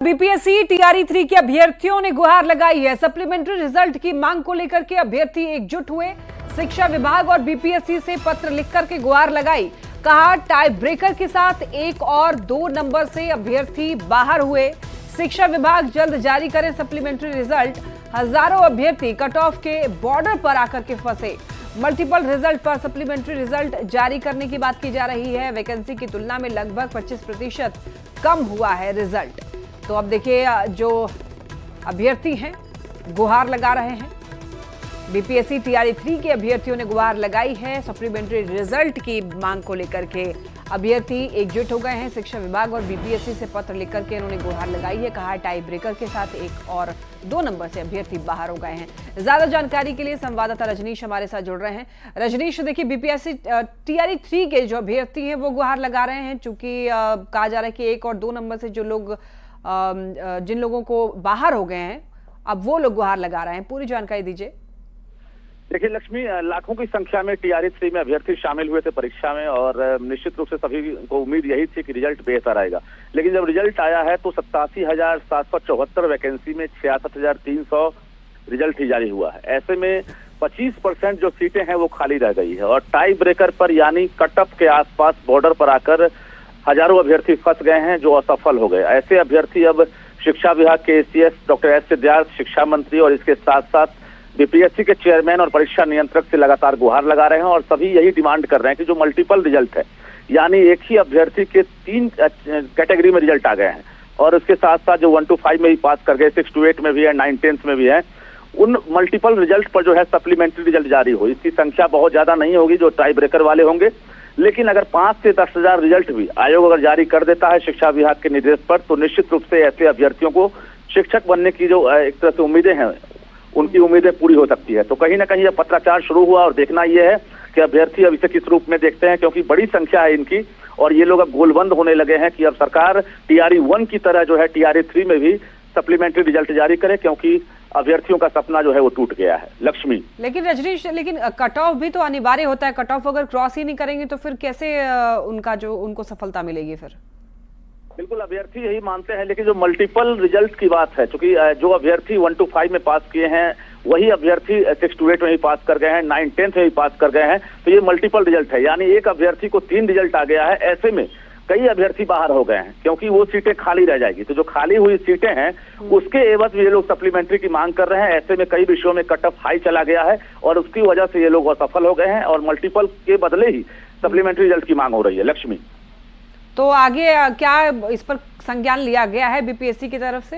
BPSC TRE 3 के अभ्यर्थियों ने गुहार लगाई है। सप्लीमेंट्री रिजल्ट की मांग को लेकर के अभ्यर्थी एकजुट हुए। शिक्षा विभाग और बीपीएससी से पत्र लिखकर के गुहार लगाई। कहा टाई ब्रेकर के साथ 1 और 2 नंबर से अभ्यर्थी बाहर हुए। शिक्षा विभाग जल्द जारी करे सप्लीमेंट्री रिजल्ट। हजारों अभ्यर्थी कट ऑफ के बॉर्डर पर आकर के फंसे। मल्टीपल रिजल्ट पर सप्लीमेंट्री रिजल्ट जारी करने की बात की जा रही है। वैकेंसी की तुलना में लगभग 25% कम हुआ है रिजल्ट। तो अब देखिए जो अभ्यर्थी हैं गुहार लगा रहे हैं। बीपीएससी टीआरई 3 के अभ्यर्थियों ने गुहार लगाई है। सप्लीमेंट्री रिजल्ट की मांग को लेकर के अभ्यर्थी एकजुट हो गए हैं। शिक्षा विभाग और बीपीएससी से पत्र लिख करके इन्होंने गुहार लगाई है। कहा टाई ब्रेकर के साथ 1 और 2 नंबर से अभ्यर्थी बाहर हो गए हैं। ज्यादा जानकारी के लिए संवाददाता रजनीश हमारे साथ जुड़ रहे हैं। रजनीश, देखिए बीपीएससी टीआरई 3 के जो अभ्यर्थी हैं वो गुहार लगा रहे हैं, चूंकि कहा जा रहा है कि 1 और 2 नंबर से जो लोग जिन लोगों को बाहर हो गए हैं अब वो लोग गुहार लगा रहे हैं। पूरी जानकारी दीजिए। देखिए लक्ष्मी, लाखों की संख्या में टीआरई 3 में अभ्यर्थी शामिल हुए थे परीक्षा में और निश्चित रूप से सभी को उम्मीद यही थी कि रिजल्ट बेहतर आएगा। लेकिन जब रिजल्ट आया है तो 87,774 वैकेंसी में 66,300 रिजल्ट ही जारी हुआ है। ऐसे में 25% जो सीटें हैं वो खाली रह गई है और टाई ब्रेकर पर यानी कटअप के आसपास बॉर्डर पर आकर हजारों अभ्यर्थी फंस गए हैं जो असफल हो गए। ऐसे अभ्यर्थी अब शिक्षा विभाग के एसीएस डॉक्टर एस सिद्धार्थ, शिक्षा मंत्री और इसके साथ साथ बीपीएससी के चेयरमैन और परीक्षा नियंत्रक से लगातार गुहार लगा रहे हैं और सभी यही डिमांड कर रहे हैं कि जो मल्टीपल रिजल्ट है यानी एक ही अभ्यर्थी के 3 कैटेगरी में रिजल्ट आ गए हैं और उसके साथ साथ जो 1 to 5 में ही पास कर गए, 6 to 8 में भी है, 9 10th में भी है, उन मल्टीपल रिजल्ट पर जो है सप्लीमेंट्री रिजल्ट जारी हो। इसकी संख्या बहुत ज्यादा नहीं होगी जो टाई ब्रेकर वाले होंगे, लेकिन अगर 5 से 10 हजार रिजल्ट भी आयोग अगर जारी कर देता है शिक्षा विभाग के निर्देश पर तो निश्चित रूप से ऐसे अभ्यर्थियों को शिक्षक बनने की जो एक तरह से उम्मीदें हैं उनकी उम्मीदें पूरी हो सकती है। तो कहीं ना कहीं यह पत्राचार शुरू हुआ और देखना यह है कि अभ्यर्थी अब इसे किस रूप में देखते हैं, क्योंकि बड़ी संख्या है इनकी और ये लोग अब गोलबंद होने लगे हैं कि अब सरकार टीआरई 1 की तरह जो है टीआरई 3 में भी सप्लीमेंट्री रिजल्ट जारी करे, क्योंकि अभ्यर्थियों का सपना जो है वो टूट गया है। लक्ष्मी, लेकिन रजनीश, कट ऑफ भी तो अनिवार्य होता है। कट ऑफ अगर क्रॉस ही नहीं करेंगे तो फिर कैसे उनको सफलता मिलेगी? फिर बिल्कुल अभ्यर्थी यही मानते हैं, लेकिन जो मल्टीपल रिजल्ट की बात है, क्योंकि जो अभ्यर्थी 1 to 5 में पास किए हैं वही अभ्यर्थी 6 to 8 में भी पास कर गए हैं, 9 10th में भी पास कर गए हैं, तो ये मल्टीपल रिजल्ट है यानी एक अभ्यर्थी को 3 रिजल्ट आ गया है। ऐसे में कई अभ्यर्थी बाहर हो गए हैं क्योंकि वो सीटें खाली रह जाएगी। तो जो खाली हुई सीटें हैं उसके एवज में ये लोग सप्लीमेंट्री की मांग कर रहे हैं। ऐसे में कई विषयों में कट ऑफ हाई चला गया है और उसकी वजह से ये लोग असफल हो गए हैं और मल्टीपल के बदले ही सप्लीमेंट्री रिजल्ट की मांग हो रही है। लक्ष्मी, तो आगे क्या इस पर संज्ञान लिया गया है बीपीएससी की तरफ से?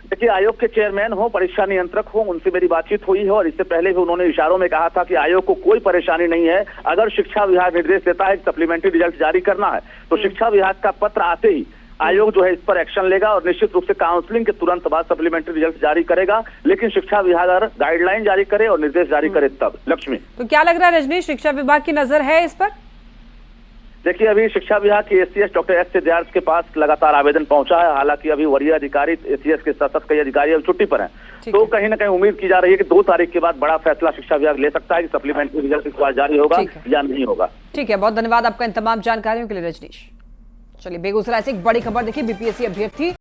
देखिए आयोग के चेयरमैन हो, परीक्षा नियंत्रक हो, उनसे मेरी बातचीत हुई है और इससे पहले भी उन्होंने इशारों में कहा था कि आयोग को कोई परेशानी नहीं है। अगर शिक्षा विभाग निर्देश देता है कि सप्लीमेंट्री रिजल्ट जारी करना है तो शिक्षा विभाग का पत्र आते ही आयोग जो है इस पर एक्शन लेगा और निश्चित रूप से काउंसलिंग के तुरंत बाद सप्लीमेंट्री रिजल्ट जारी करेगा। लेकिन शिक्षा विभाग अगर गाइडलाइन जारी करे और निर्देश जारी करे तब। लक्ष्मी, तो क्या लग रहा है रजनीश, शिक्षा विभाग की नजर है इस पर? देखिए अभी शिक्षा विभाग के एसीएस डॉक्टर एस सिद्धार्थ के पास लगातार आवेदन पहुंचा है। हालांकि अभी वरीय अधिकारी एसीएस के सतत कई अधिकारी अभी छुट्टी पर हैं, तो कहीं ना कहीं उम्मीद की जा रही है कि 2 तारीख के बाद बड़ा फैसला शिक्षा विभाग ले सकता है कि सप्लीमेंट्री रिजल्ट इस बार जारी होगा या नहीं होगा। ठीक है, बहुत धन्यवाद आपका इन तमाम जानकारियों के लिए रजनीश। चलिए बेगूसराय से एक बड़ी खबर देखिए। बीपीएससी अभ्यर्थी